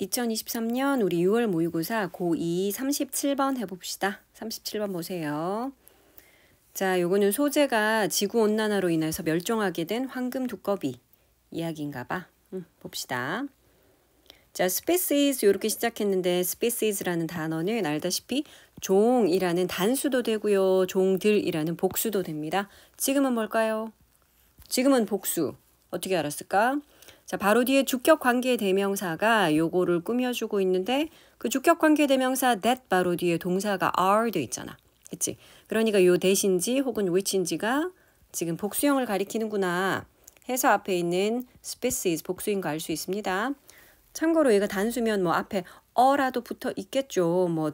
2023년 우리 6월 모의고사 고2 37번 해봅시다. 37번 보세요. 자, 요거는 소재가 지구온난화로 인해서 멸종하게 된 황금 두꺼비 이야기인가 봐. 봅시다. 자, species 이렇게 시작했는데 species라는 단어는 알다시피 종이라는 단수도 되고요. 종들이라는 복수도 됩니다. 지금은 뭘까요? 지금은 복수. 어떻게 알았을까? 자, 바로 뒤에 주격관계 대명사가 요거를 꾸며주고 있는데 그 주격관계 대명사 that 바로 뒤에 동사가 are 돼 있잖아. 그치? 그러니까 요 대신지 혹은 which인지가 지금 복수형을 가리키는구나 해서 앞에 있는 species 복수인 거 알 수 있습니다. 참고로 얘가 단수면 뭐 앞에 어라도 붙어 있겠죠. 뭐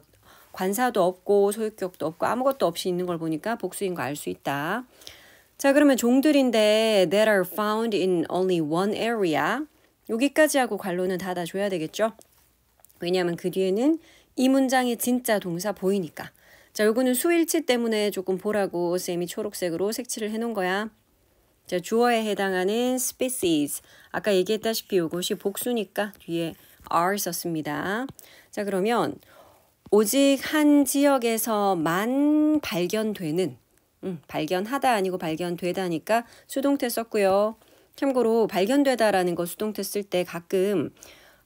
관사도 없고 소유격도 없고 아무것도 없이 있는 걸 보니까 복수인 거 알 수 있다. 자, 그러면 종들인데 that are found in only one area. 여기까지 하고 관로는 닫아줘야 되겠죠? 왜냐하면 그 뒤에는 이 문장의 진짜 동사 보이니까. 자, 요거는 수일치 때문에 조금 보라고 쌤이 초록색으로 색칠을 해놓은 거야. 자, 주어에 해당하는 species. 아까 얘기했다시피 요것이 복수니까 뒤에 are 썼습니다. 자, 그러면 오직 한 지역에서만 발견되는 발견하다 아니고 발견되다니까 수동태 썼고요. 참고로 발견되다라는 거 수동태 쓸 때 가끔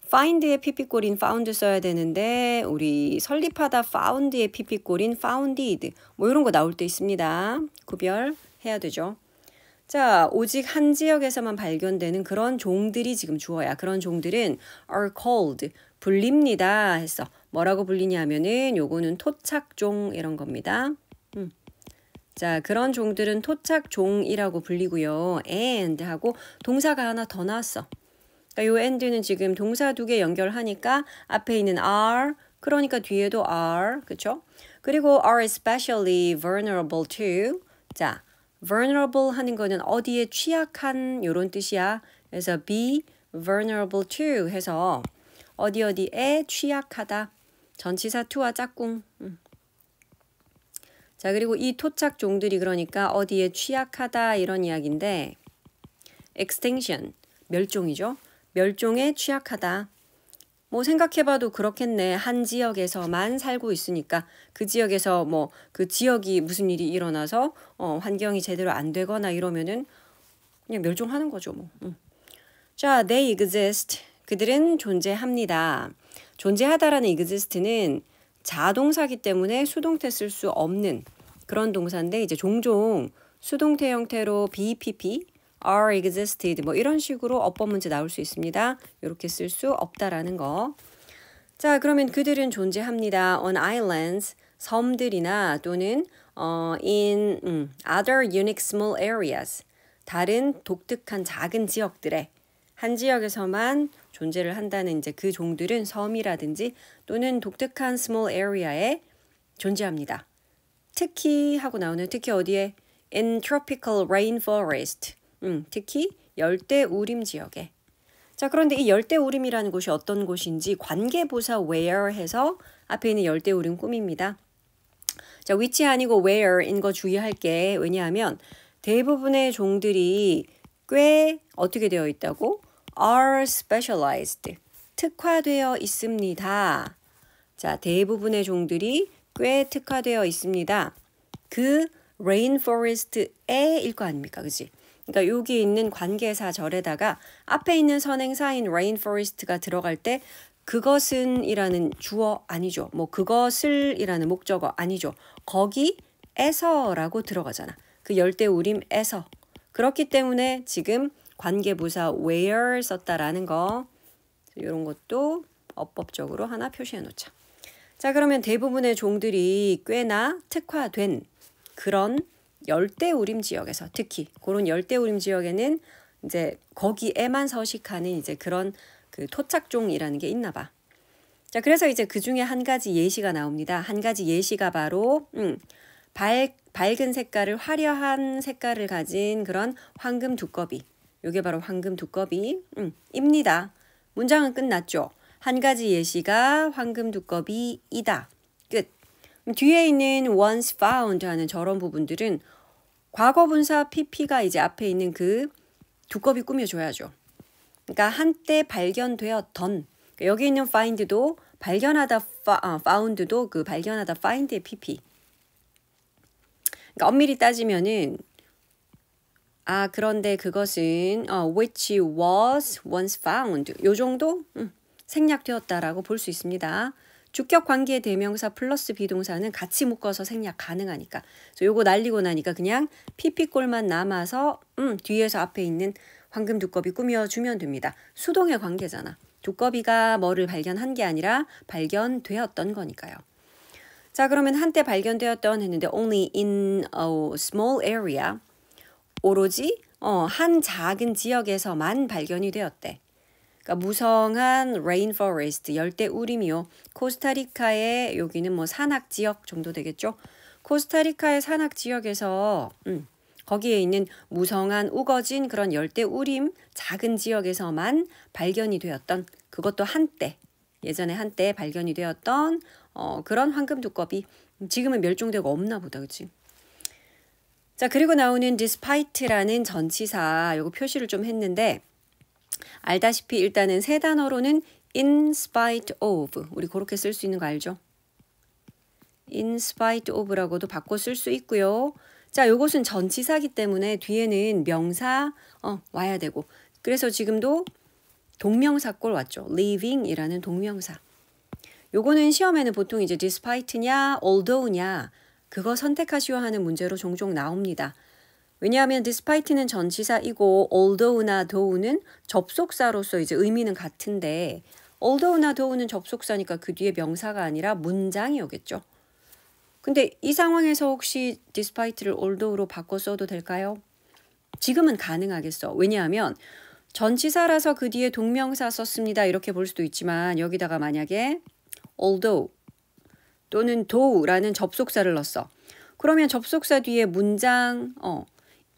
find의 pp꼴인 found 써야 되는데 우리 설립하다 found의 pp꼴인 founded 뭐 이런 거 나올 때 있습니다. 구별해야 되죠. 자, 오직 한 지역에서만 발견되는 그런 종들이 지금 주어야. 그런 종들은 are called, 불립니다 했어. 뭐라고 불리냐면은 요거는 토착종 이런 겁니다. 자, 그런 종들은 토착종이라고 불리고요. and 하고 동사가 하나 더 나왔어. 그러니까 요 and는 지금 동사 두 개 연결하니까 앞에 있는 are, 그러니까 뒤에도 are, 그쵸? 그리고 are especially vulnerable to. 자, vulnerable 하는 거는 어디에 취약한 요런 뜻이야. 그래서 be vulnerable to 해서 어디에 취약하다. 전치사 to와 짝꿍. 자, 그리고 이 토착 종들이 그러니까 어디에 취약하다 이런 이야기인데 extinction, 멸종이죠. 멸종에 취약하다. 뭐 생각해봐도 그렇겠네. 한 지역에서만 살고 있으니까 그 지역에서 뭐 그 지역이 무슨 일이 일어나서 환경이 제대로 안 되거나 이러면은 그냥 멸종하는 거죠. 뭐. 자, they exist. 그들은 존재합니다. 존재하다라는 exist는 자동사기 때문에 수동태 쓸 수 없는 그런 동사인데 이제 종종 수동태 형태로 BPP, are existed 뭐 이런 식으로 어법 문제 나올 수 있습니다. 이렇게 쓸 수 없다라는 거. 자, 그러면 그들은 존재합니다. on islands, 섬들이나 또는 in other unique small areas, 다른 독특한 작은 지역들에 한 지역에서만 존재를 한다는 이제 그 종들은 섬이라든지 또는 독특한 small area에 존재합니다. 특히 하고 나오는 특히 어디에? in tropical rainforest. 특히 열대우림 지역에. 자, 그런데 이 열대우림이라는 곳이 어떤 곳인지 관계부사 where 해서 앞에 있는 열대우림 꾸밉니다. 자, which 아니고 where인 거 주의할게. 왜냐하면 대부분의 종들이 꽤 어떻게 되어 있다고? are specialized. 특화되어 있습니다. 자, 대부분의 종들이 꽤 특화되어 있습니다. 그 rainforest에일 거 아닙니까? 그치? 그러니까 여기 있는 관계사절에다가 앞에 있는 선행사인 rainforest가 들어갈 때 그것은 이라는 주어 아니죠. 뭐 그것을 이라는 목적어 아니죠. 거기에서라고 들어가잖아. 그 열대우림에서. 그렇기 때문에 지금 관계부사 where 썼다라는 거 이런 것도 어법적으로 하나 표시해 놓자. 자, 그러면 대부분의 종들이 꽤나 특화된 그런 열대우림 지역에서 특히 그런 열대우림 지역에는 이제 거기에만 서식하는 이제 그런 그 토착종이라는 게 있나 봐. 자, 그래서 이제 그 중에 한 가지 예시가 나옵니다. 한 가지 예시가 바로 밝은 색깔을 화려한 색깔을 가진 그런 황금 두꺼비. 요게 바로 황금 두꺼비 입니다. 문장은 끝났죠. 한 가지 예시가 황금 두꺼비이다. 끝. 뒤에 있는 once found 하는 저런 부분들은 과거분사 pp가 이제 앞에 있는 그 두꺼비 꾸며줘야죠. 그러니까 한때 발견되었던 여기 있는 find도 발견하다, found도 그 발견하다 find의 PP. 그러니까 엄밀히 따지면은 그런데 그것은 which was once found 요 정도 생략되었다라고 볼 수 있습니다. 주격 관계 대명사 플러스 비동사는 같이 묶어서 생략 가능하니까. 그래서 요거 날리고 나니까 그냥 PP꼴만 남아서 뒤에서 앞에 있는 황금 두꺼비 꾸며주면 됩니다. 수동의 관계잖아. 두꺼비가 뭐를 발견한 게 아니라 발견되었던 거니까요. 자, 그러면 한때 발견되었던 했는데 only in a small area. 오로지 한 작은 지역에서만 발견이 되었대. 그러니까 무성한 rainforest, 열대 우림이요. 코스타리카의 여기는 뭐 산악 지역 정도 되겠죠. 코스타리카의 산악 지역에서 거기에 있는 무성한 우거진 그런 열대 우림 작은 지역에서만 발견이 되었던 그것도 한때 예전에 한때 발견이 되었던 그런 황금 두꺼비 지금은 멸종되고 없나 보다 그치? 자 그리고 나오는 despite라는 전치사 요거 표시를 좀 했는데 알다시피 일단은 세 단어로는 in spite of 우리 그렇게 쓸 수 있는 거 알죠? in spite of라고도 바꿔 쓸 수 있고요. 자, 요것은 전치사기 때문에 뒤에는 명사 와야 되고 그래서 지금도 동명사꼴 왔죠. living이라는 동명사. 요거는 시험에는 보통 이제 despite냐 although냐 그거 선택하시오 하는 문제로 종종 나옵니다. 왜냐하면 despite는 전치사이고 although나 though는 접속사로서 이제 의미는 같은데 although나 though는 접속사니까 그 뒤에 명사가 아니라 문장이 오겠죠. 근데 이 상황에서 혹시 despite를 although로 바꿔 써도 될까요? 지금은 가능하겠어. 왜냐하면 전치사라서 그 뒤에 동명사 썼습니다. 이렇게 볼 수도 있지만 여기다가 만약에 although 또는 though라는 접속사를 넣었어. 그러면 접속사 뒤에 문장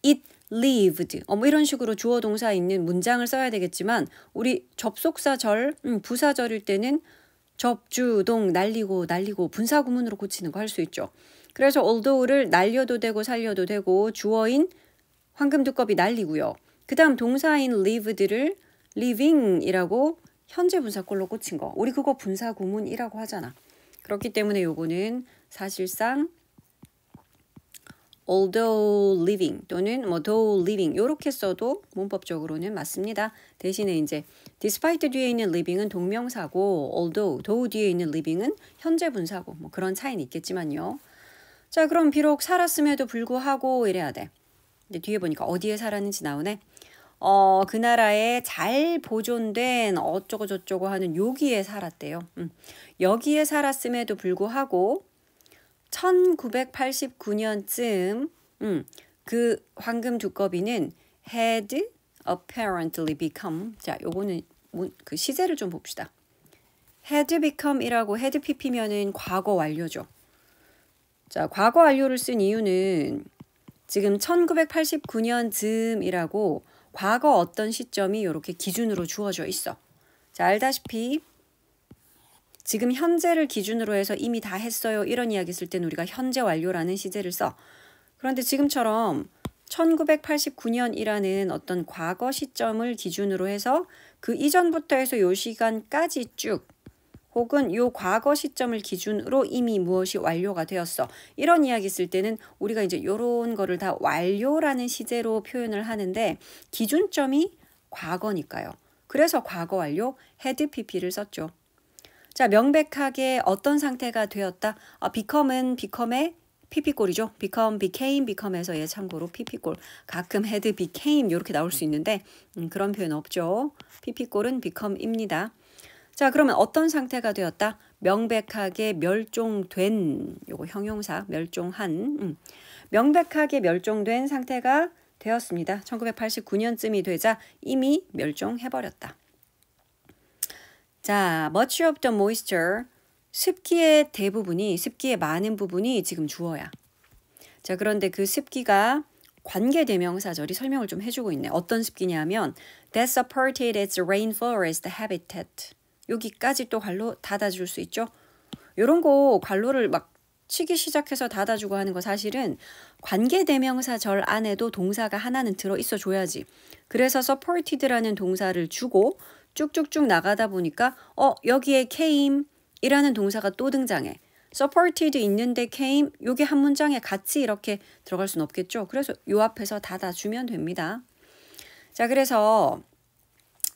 it lived 뭐 이런 식으로 주어 동사 있는 문장을 써야 되겠지만 우리 접속사절 부사절일 때는 접주동 날리고 분사구문으로 고치는 거 할 수 있죠. 그래서 although를 날려도 되고 살려도 되고 주어인 황금 두꺼비 날리고요. 그 다음 동사인 lived를 living이라고 현재 분사꼴로 꽂힌 거. 우리 그거 분사구문이라고 하잖아. 그렇기 때문에 요거는 사실상 although living 또는 뭐 though living 요렇게 써도 문법적으로는 맞습니다. 대신에 이제 despite 뒤에 있는 living은 동명사고 although, though 뒤에 있는 living은 현재 분사고 뭐 그런 차이는 있겠지만요. 자 그럼 비록 살았음에도 불구하고 이래야 돼. 근데 뒤에 보니까 어디에 살았는지 나오네. 그 나라에 잘 보존된 어쩌고 저쩌고 하는 여기에 살았대요. 여기에 살았음에도 불구하고 1989년쯤 그 황금 두꺼비는 had apparently become 자 요거는 그 시제를 좀 봅시다. had become이라고 had pp면은 과거 완료죠. 자 과거 완료를 쓴 이유는 지금 1989년쯤이라고 과거 어떤 시점이 이렇게 기준으로 주어져 있어. 자 알다시피 지금 현재를 기준으로 해서 이미 다 했어요. 이런 이야기 쓸 때는 우리가 현재 완료라는 시제를 써. 그런데 지금처럼 1989년이라는 어떤 과거 시점을 기준으로 해서 그 이전부터 해서 요 시간까지 쭉 혹은 요 과거 시점을 기준으로 이미 무엇이 완료가 되었어. 이런 이야기 쓸 때는 우리가 이제 요런 거를 다 완료라는 시제로 표현을 하는데 기준점이 과거니까요. 그래서 과거 완료 had pp를 썼죠. 자, 명백하게 어떤 상태가 되었다. become은 become의 pp꼴이죠. become, became, become에서 얘 참고로 pp꼴. 가끔 had, became 이렇게 나올 수 있는데 그런 표현 없죠. pp꼴은 become입니다. 자, 그러면 어떤 상태가 되었다? 명백하게 멸종된, 요거 형용사, 멸종한. 명백하게 멸종된 상태가 되었습니다. 1989년쯤이 되자 이미 멸종해버렸다. 자, much of the moisture, 습기의 대부분이, 습기의 많은 부분이 지금 주어야. 자, 그런데 그 습기가 관계대명사절이 설명을 좀 해주고 있네. 어떤 습기냐면 that supported its rainforest habitat. 여기까지 또 괄호 닫아줄 수 있죠. 이런 거 괄호를 막 치기 시작해서 닫아주고 하는 거 사실은 관계대명사절 안에도 동사가 하나는 들어있어 줘야지. 그래서 supported라는 동사를 주고 쭉쭉쭉 나가다 보니까 여기에 came 이라는 동사가 또 등장해. supported 있는데 came 요게 한 문장에 같이 이렇게 들어갈 수는 없겠죠. 그래서 요 앞에서 닫아주면 됩니다. 자, 그래서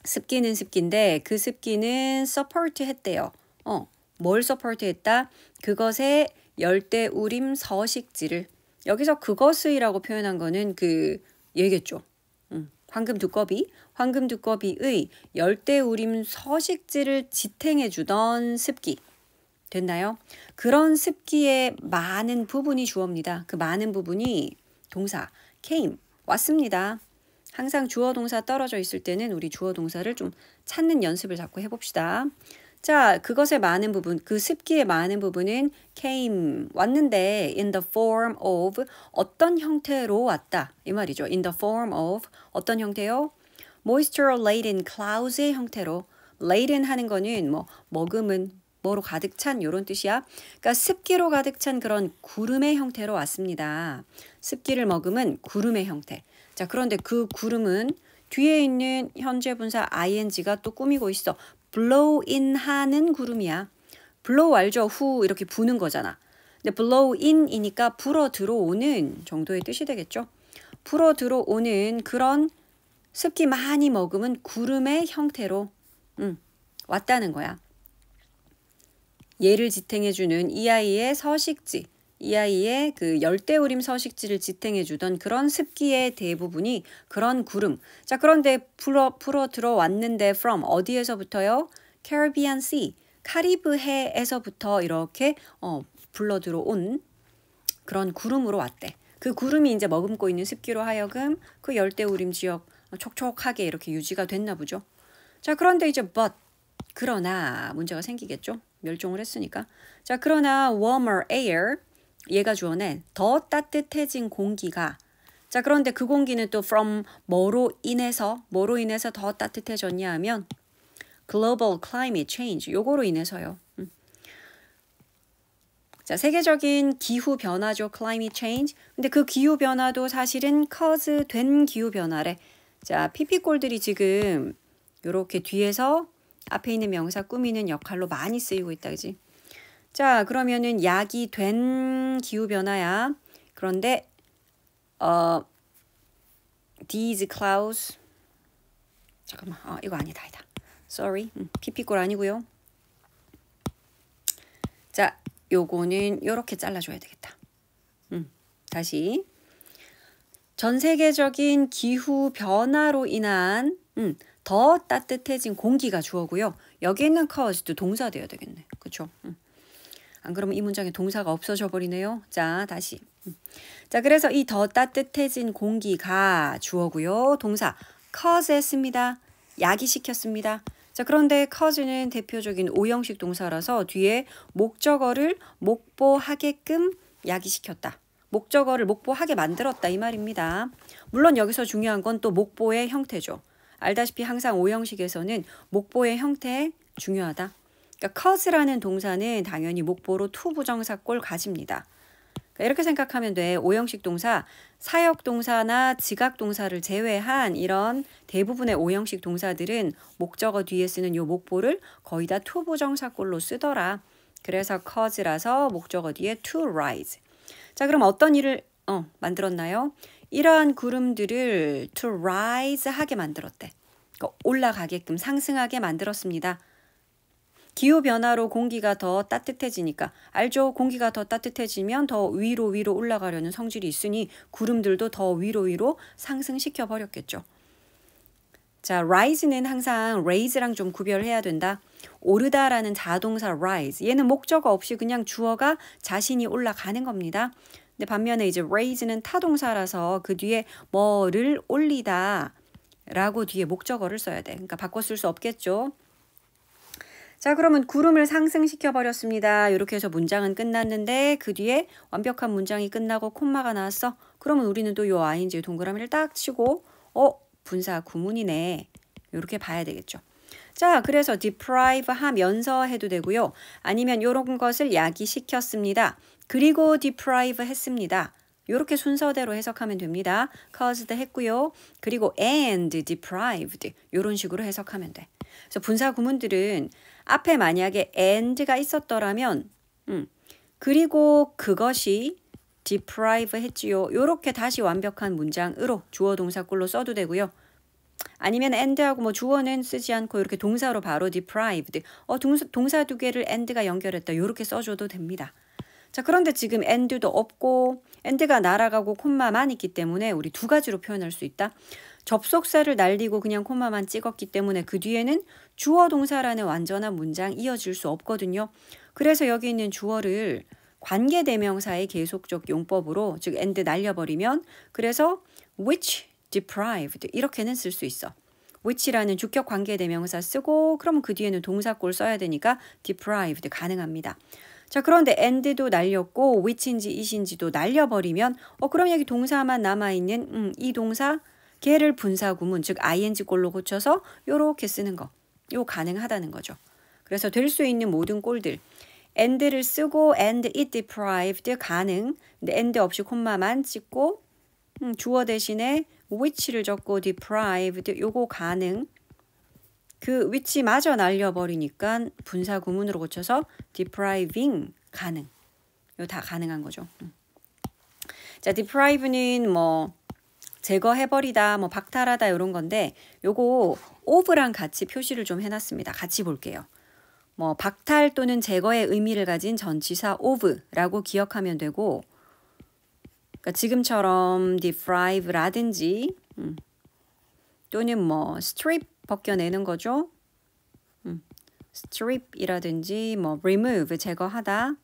습기는 습기인데 그 습기는 support 했대요. 뭘 support 했다? 그것의 열대우림 서식지를. 여기서 그것이라고 표현한 거는 그 얘겠죠. 황금 두꺼비의 열대우림 서식지를 지탱해 주던 습기. 됐나요? 그런 습기의 많은 부분이 주어입니다. 그 많은 부분이 동사 came 왔습니다. 항상 주어 동사 떨어져 있을 때는 우리 주어 동사를 좀 찾는 연습을 자꾸 해봅시다. 자, 그것의 많은 부분, 그 습기의 많은 부분은 came 왔는데 in the form of 어떤 형태로 왔다 이 말이죠. in the form of 어떤 형태요? moisture laden clouds의 형태로. laden 하는 거는 머금은 뭐로 가득 찬 이런 뜻이야. 그러니까 습기로 가득 찬 그런 구름의 형태로 왔습니다. 습기를 머금은 구름의 형태. 자, 그런데 그 구름은 뒤에 있는 현재 분사 ing가 또 꾸미고 있어. blow in 하는 구름이야. blow 알죠? 후 이렇게 부는 거잖아. 근데 blow in이니까 불어 들어오는 정도의 뜻이 되겠죠. 불어 들어오는 그런 습기 많이 머금은 구름의 형태로 왔다는 거야. 얘를 지탱해주는 이 아이의 서식지, 이 아이의 그 열대우림 서식지를 지탱해주던 그런 습기의 대부분이 그런 구름. 자, 그런데 풀어 들어왔는데 from 어디에서부터요? Caribbean Sea, 카리브해에서부터 이렇게 불러 들어온 그런 구름으로 왔대. 그 구름이 이제 머금고 있는 습기로 하여금 그 열대우림 지역 촉촉하게 이렇게 유지가 됐나 보죠. 자, 그런데 이제 그러나 문제가 생기겠죠. 멸종을 했으니까. 자, 그러나 warmer air 얘가 주어낸 더 따뜻해진 공기가. 자, 그런데 그 공기는 또 from 뭐로 인해서 더 따뜻해졌냐 하면 global climate change 요거로 인해서요. 자, 세계적인 기후 변화죠. climate change. 근데 그 기후 변화도 사실은 cause 된 기후 변화래. 자, 피피골들이 지금 요렇게 뒤에서 앞에 있는 명사 꾸미는 역할로 많이 쓰이고 있다, 그지? 자, 그러면은 약이 된 기후변화야. 그런데 these clouds 잠깐만, 이거 아니다. sorry, 피피골 아니고요. 자, 요거는 요렇게 잘라줘야 되겠다. 다시 전 세계적인 기후 변화로 인한 더 따뜻해진 공기가 주어고요. 여기 있는 cause도 동사 돼야 되겠네. 그렇죠? 안 그러면 이 문장에 동사가 없어져 버리네요. 자, 다시. 자, 그래서 이 더 따뜻해진 공기가 주어고요. 동사 cause 했습니다. 야기시켰습니다. 자, 그런데 cause는 대표적인 오형식 동사라서 뒤에 목적어를 목보하게끔 야기시켰다. 목적어를 목보하게 만들었다 이 말입니다. 물론 여기서 중요한 건 또 목보의 형태죠. 알다시피 항상 오형식에서는 목보의 형태 중요하다. 그러니까 cause라는 동사는 당연히 목보로 to 부정사꼴 가집니다. 그러니까 이렇게 생각하면 돼. 오형식 동사, 사역 동사나 지각 동사를 제외한 이런 대부분의 오형식 동사들은 목적어 뒤에 쓰는 요 목보를 거의 다 to 부정사꼴로 쓰더라. 그래서 cause라서 목적어 뒤에 to rise. 자, 그럼 어떤 일을 만들었나요? 이러한 구름들을 to rise 하게 만들었대. 그러니까 올라가게끔 상승하게 만들었습니다. 기후변화로 공기가 더 따뜻해지니까 알죠? 공기가 더 따뜻해지면 더 위로 올라가려는 성질이 있으니 구름들도 더 위로 상승시켜 버렸겠죠. 자, rise는 항상 raise랑 좀 구별해야 된다. 오르다라는 자동사 rise. 얘는 목적어 없이 그냥 주어가 자신이 올라가는 겁니다. 근데 반면에 이제 raise는 타동사라서 그 뒤에 뭐를 올리다 라고 뒤에 목적어를 써야 돼. 그러니까 바꿔 쓸 수 없겠죠. 자, 그러면 구름을 상승시켜 버렸습니다. 이렇게 해서 문장은 끝났는데 그 뒤에 완벽한 문장이 끝나고 콤마가 나왔어. 그러면 우리는 또 요 ing 동그라미를 딱 치고 분사 구문이네. 이렇게 봐야 되겠죠. 자, 그래서 deprive 하면서 해도 되고요. 아니면 이런 것을 야기시켰습니다. 그리고 deprive 했습니다. 이렇게 순서대로 해석하면 됩니다. caused 했고요. 그리고 and deprived 이런 식으로 해석하면 돼. 그래서 분사 구문들은 앞에 만약에 and가 있었더라면 그리고 그것이 deprive 했지요. 요렇게 다시 완벽한 문장으로 주어 동사꼴로 써도 되고요. 아니면 and하고 뭐 주어는 쓰지 않고 이렇게 동사로 바로 deprived. 동사 두 개를 and가 연결했다. 요렇게 써줘도 됩니다. 자, 그런데 지금 and도 없고 and가 날아가고 콤마만 있기 때문에 우리 두 가지로 표현할 수 있다. 접속사를 날리고 그냥 콤마만 찍었기 때문에 그 뒤에는 주어 동사라는 완전한 문장 이어질 수 없거든요. 그래서 여기 있는 주어를 관계대명사의 계속적 용법으로 즉 and 날려버리면 그래서 which deprived 이렇게는 쓸 수 있어. which라는 주격 관계대명사 쓰고 그러면 그 뒤에는 동사꼴 써야 되니까 deprived 가능합니다. 자, 그런데 and도 날렸고 which인지 it인지도 날려버리면 그럼 여기 동사만 남아있는 이 동사 걔를 분사구문 즉 ing꼴로 고쳐서 요렇게 쓰는 거. 요 가능하다는 거죠. 그래서 될 수 있는 모든 꼴들 and를 쓰고 and it deprived 가능. 근데 and 없이 콤마만 찍고 주어 대신에 which를 적고 deprived 요거 가능. 그 which마저 날려버리니까 분사 구문으로 고쳐서 depriving 가능. 요 다 가능한 거죠. 자, deprive는 뭐 제거해버리다, 뭐 박탈하다 이런 건데 요거 of랑 같이 표시를 좀 해놨습니다. 같이 볼게요. 뭐 박탈 또는 제거의 의미를 가진 전치사 of라고 기억하면 되고 그러니까 지금처럼 deprive라든지 또는 뭐 strip 벗겨내는 거죠. strip이라든지 뭐 remove 제거하다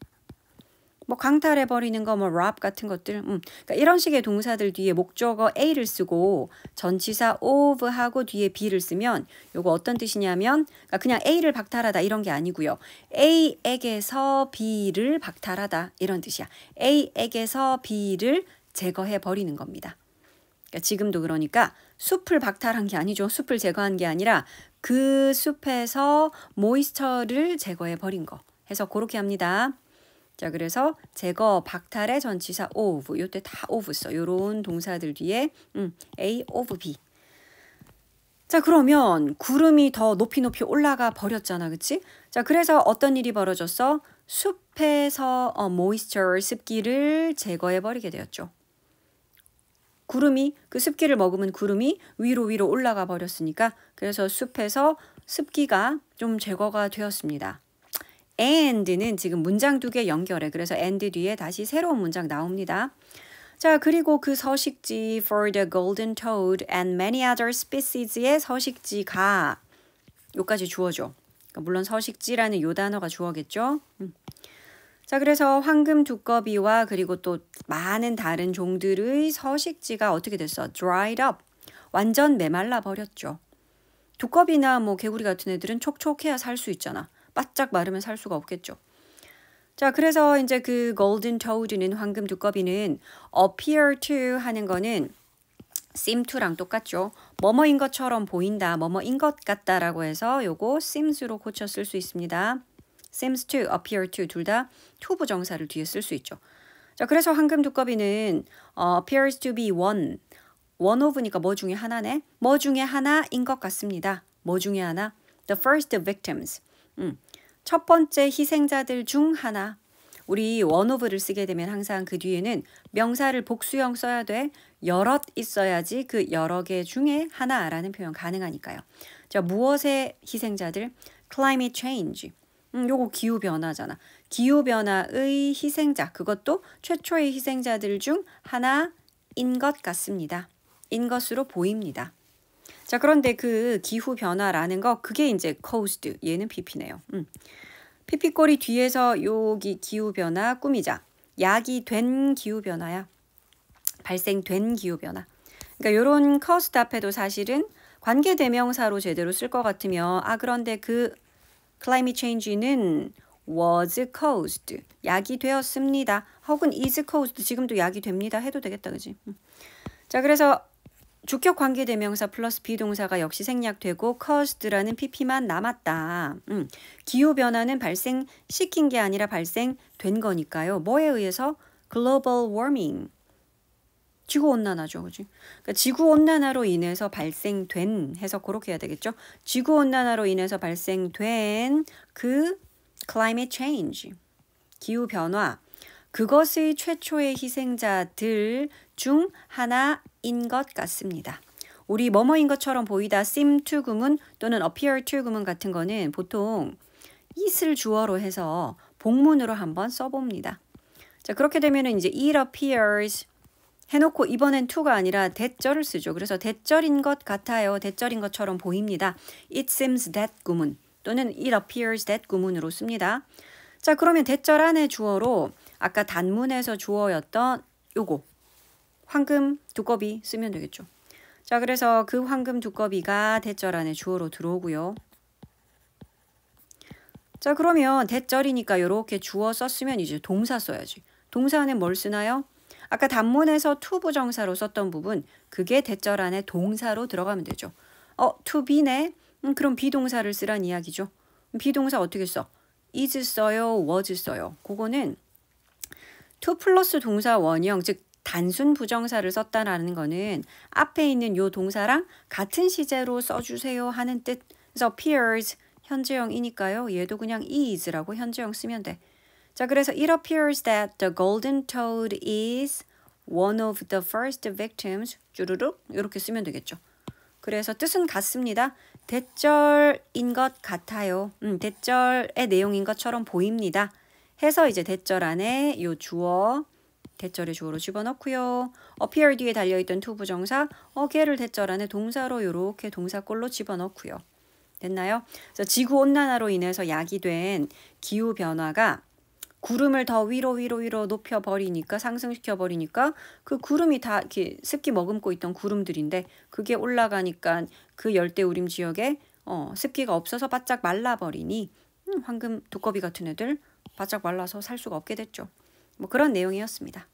뭐 강탈해버리는 거, 뭐 rob 같은 것들. 그러니까 이런 식의 동사들 뒤에 목적어 A를 쓰고 전치사 of하고 뒤에 B를 쓰면 요거 어떤 뜻이냐면 그러니까 그냥 A를 박탈하다 이런 게 아니고요. A에게서 B를 박탈하다 이런 뜻이야. A에게서 B를 제거해버리는 겁니다. 그러니까 지금도 그러니까 숲을 박탈한 게 아니죠. 숲을 제거한 게 아니라 그 숲에서 모이스처를 제거해버린 거 해서 그렇게 합니다. 자, 그래서 제거, 박탈의 전치사 of, 요때 다 of 써. 요런 동사들 뒤에 A of B. 자, 그러면 구름이 더 높이 올라가 버렸잖아, 그치? 자, 그래서 어떤 일이 벌어졌어? 숲에서 moisture, 습기를 제거해 버리게 되었죠. 구름이, 그 습기를 머금은 구름이 위로 올라가 버렸으니까 그래서 숲에서 습기가 좀 제거가 되었습니다. and는 지금 문장 두 개 연결해. 그래서 and 뒤에 다시 새로운 문장 나옵니다. 자, 그리고 그 서식지 for the golden toad and many other species의 서식지가 요까지 주어죠. 그러니까 물론 서식지라는 요 단어가 주어겠죠. 자, 그래서 황금 두꺼비와 그리고 또 많은 다른 종들의 서식지가 어떻게 됐어? dried up. 완전 메말라 버렸죠. 두꺼비나 뭐 개구리 같은 애들은 촉촉해야 살 수 있잖아. 바짝 마르면 살 수가 없겠죠. 자, 그래서 이제 그 golden toad는 황금 두꺼비는 appear to 하는 거는 seem to랑 똑같죠. 뭐뭐인 것처럼 보인다, 뭐뭐인 것 같다라고 해서 요거 seems로 고쳐 쓸 수 있습니다. seems to, appear to 둘 다 to 부정사를 뒤에 쓸 수 있죠. 자, 그래서 황금 두꺼비는 appears to be one of니까 뭐 중에 하나네. 뭐 중에 하나인 것 같습니다. 뭐 중에 하나? The first victims. 첫 번째 희생자들 중 하나. 우리 one of를 쓰게 되면 항상 그 뒤에는 명사를 복수형 써야 돼. 여럿 있어야지 그 여러 개 중에 하나라는 표현 가능하니까요. 자, 무엇의 희생자들? Climate change. 요거 기후변화잖아. 기후변화의 희생자. 그것도 최초의 희생자들 중 하나인 것 같습니다. 인 것으로 보입니다. 자, 그런데 그 기후변화라는 거 그게 이제 caused. 얘는 PP네요. PP꼴이 뒤에서 여기 기후변화 꾸미자. 야기된 기후변화야. 발생된 기후변화. 그러니까 요런 caused 앞에도 사실은 관계대명사로 제대로 쓸 것 같으면 그런데 그 climate change는 was caused. 야기되었습니다. 혹은 is caused. 지금도 야기됩니다. 해도 되겠다. 그지? 자, 그래서 주격 관계대명사 플러스 비동사가 역시 생략되고 caused라는 pp만 남았다. 기후변화는 발생시킨 게 아니라 발생된 거니까요. 뭐에 의해서? global warming. 지구온난화죠. 그지? 그러니까 지구온난화로 인해서 발생된 해서 그렇게 해야 되겠죠. 지구온난화로 인해서 발생된 그 climate change, 기후변화, 그것의 최초의 희생자들 중 하나인 것 같습니다. 우리 뭐뭐인 것처럼 보이다 seem to 구문 또는 appear to 구문 같은 거는 보통 it을 주어로 해서 복문으로 한번 써봅니다. 자, 그렇게 되면 이제 it appears 해놓고 이번엔 to가 아니라 대절을 쓰죠. 그래서 대절인 것 같아요. 대절인 것처럼 보입니다. It seems that 구문 또는 it appears that 구문으로 씁니다. 자, 그러면 대절 안에 주어로 아까 단문에서 주어였던 요거 황금 두꺼비 쓰면 되겠죠. 자, 그래서 그 황금 두꺼비가 대절 안에 주어로 들어오고요. 자, 그러면 대절이니까 이렇게 주어 썼으면 이제 동사 써야지. 동사 안에 뭘 쓰나요? 아까 단문에서 to 부정사로 썼던 부분 그게 대절 안에 동사로 들어가면 되죠. to be네? 그럼 비동사를 쓰란 이야기죠. 비동사 어떻게 써? is 써요? was 써요? 그거는 to 플러스 동사 원형 즉 단순 부정사를 썼다라는 거는 앞에 있는 요 동사랑 같은 시제로 써주세요 하는 뜻. 그래서 appears 현재형이니까요. 얘도 그냥 is라고 현재형 쓰면 돼. 자, 그래서 it appears that the golden toad is one of the first victims. 쭈르륵 이렇게 쓰면 되겠죠. 그래서 뜻은 같습니다. 대절인 것 같아요. 대절의 내용인 것처럼 보입니다. 해서 이제 대절 안에 요 주어 대절의 주어로 집어넣고요. appear 뒤에 달려있던 to 부정사 걔를 대절 안에 동사로 이렇게 동사꼴로 집어넣고요. 됐나요? 그래서 지구온난화로 인해서 야기된 기후변화가 구름을 더 위로 높여버리니까 상승시켜버리니까 그 구름이 다 이렇게 습기 머금고 있던 구름들인데 그게 올라가니까 그 열대우림 지역에 습기가 없어서 바짝 말라버리니 황금 두꺼비 같은 애들 바짝 말라서 살 수가 없게 됐죠. 뭐 그런 내용이었습니다.